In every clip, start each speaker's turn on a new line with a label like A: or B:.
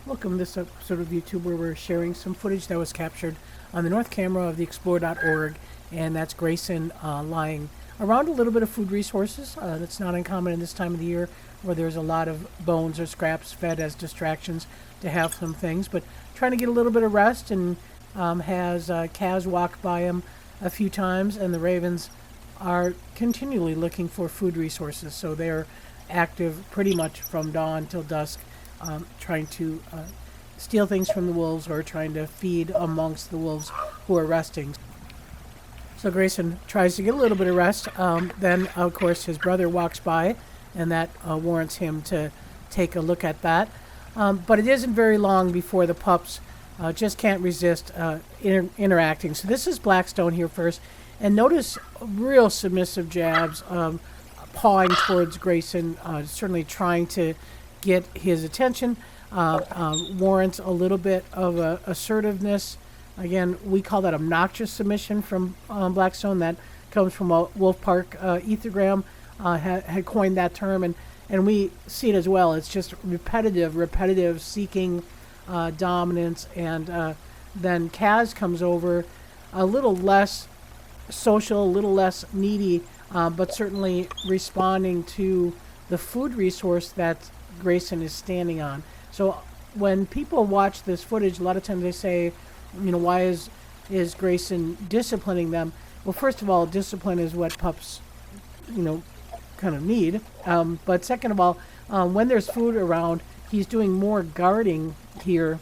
A: Welcome to this episode of YouTube where we're sharing some footage that was captured on the north camera of the Explore.org, and that's Grayson lying around a little bit of food resources. That's not uncommon in this time of the year where there's a lot of bones or scraps fed as distractions to have some things, but trying to get a little bit of rest, and has Kaz walk by him a few times, and the ravens are continually looking for food resources, so they're active pretty much from dawn till dusk, trying to steal things from the wolves or trying to feed amongst the wolves who are resting. So Grayson tries to get a little bit of rest. Then, of course, his brother walks by, and that warrants him to take a look at that. But it isn't very long before the pups just can't resist interacting. So this is Blackstone here first. And notice real submissive jabs, pawing towards Grayson, certainly trying to get his attention, warrants a little bit of assertiveness. Again, we call that obnoxious submission from Blackstone. That comes from a Wolf Park ethogram, had coined that term, and we see it as well. It's just repetitive seeking dominance, and then Kaz comes over a little less social, a little less needy, but certainly responding to the food resource that Grayson is standing on. So when people watch this footage, a lot of times they say, why is Grayson disciplining them? Well, first of all, discipline is what pups, kind of need. But second of all, when there's food around, he's doing more guarding here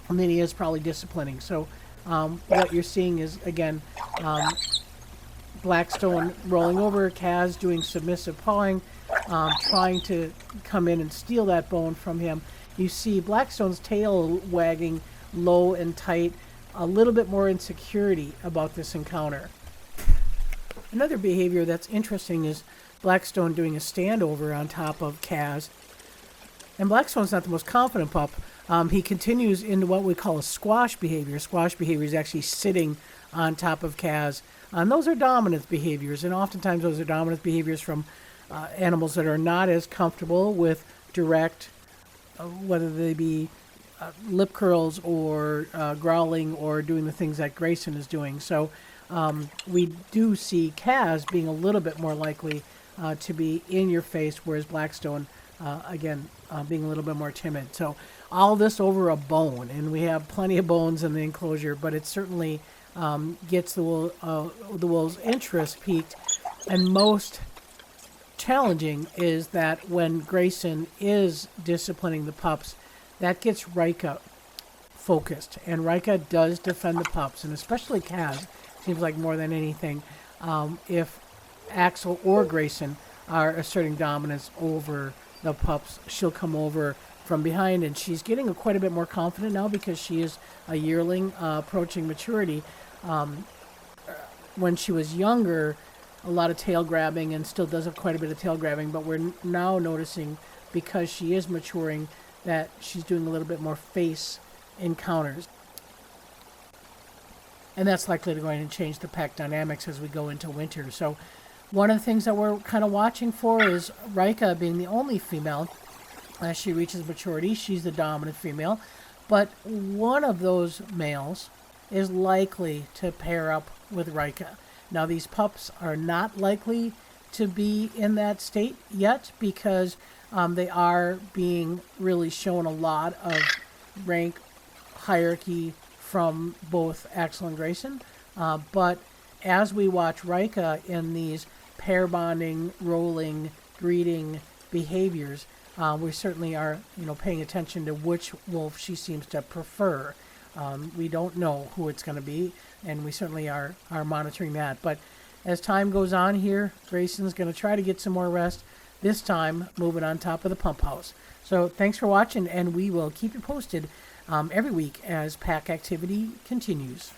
A: than he is probably disciplining. So what you're seeing is, again, Blackstone rolling over, Kaz doing submissive pawing, trying to come in and steal that bone from him. You see Blackstone's tail wagging low and tight, a little bit more insecurity about this encounter. Another behavior that's interesting is Blackstone doing a standover on top of Kaz. And Blackstone's not the most confident pup. He continues into what we call a squash behavior. Squash behavior is actually sitting on top of Kaz. And those are dominant behaviors, and oftentimes those are dominant behaviors from animals that are not as comfortable with direct, whether they be lip curls or growling or doing the things that Grayson is doing. So we do see Kaz being a little bit more likely to be in your face, whereas Blackstone, again, being a little bit more timid. So all this over a bone, and we have plenty of bones in the enclosure, but it certainly gets the wolves' interest peaked. And most challenging is that when Grayson is disciplining the pups, that gets Rika focused, and Rika does defend the pups, and especially Kaz, seems like more than anything. If Axel or Grayson are asserting dominance over the pups, she'll come over from behind, and she's getting quite a bit more confident now because she is a yearling approaching maturity. When she was younger, a lot of tail grabbing, and still does have quite a bit of tail grabbing, but we're now noticing, because she is maturing, that she's doing a little bit more face encounters. And that's likely to go in and change the pack dynamics as we go into winter. So one of the things that we're kind of watching for is Rika being the only female. As she reaches maturity, she's the dominant female. But one of those males is likely to pair up with Rika. Now, these pups are not likely to be in that state yet because they are being really shown a lot of rank hierarchy from both Axel and Grayson. But as we watch Rika in these pair bonding, rolling, greeting behaviors, we certainly are, paying attention to which wolf she seems to prefer. We don't know who it's going to be, and we certainly are monitoring that. But as time goes on here, Grayson's going to try to get some more rest, this time moving on top of the pump house. So thanks for watching, and we will keep you posted every week as pack activity continues.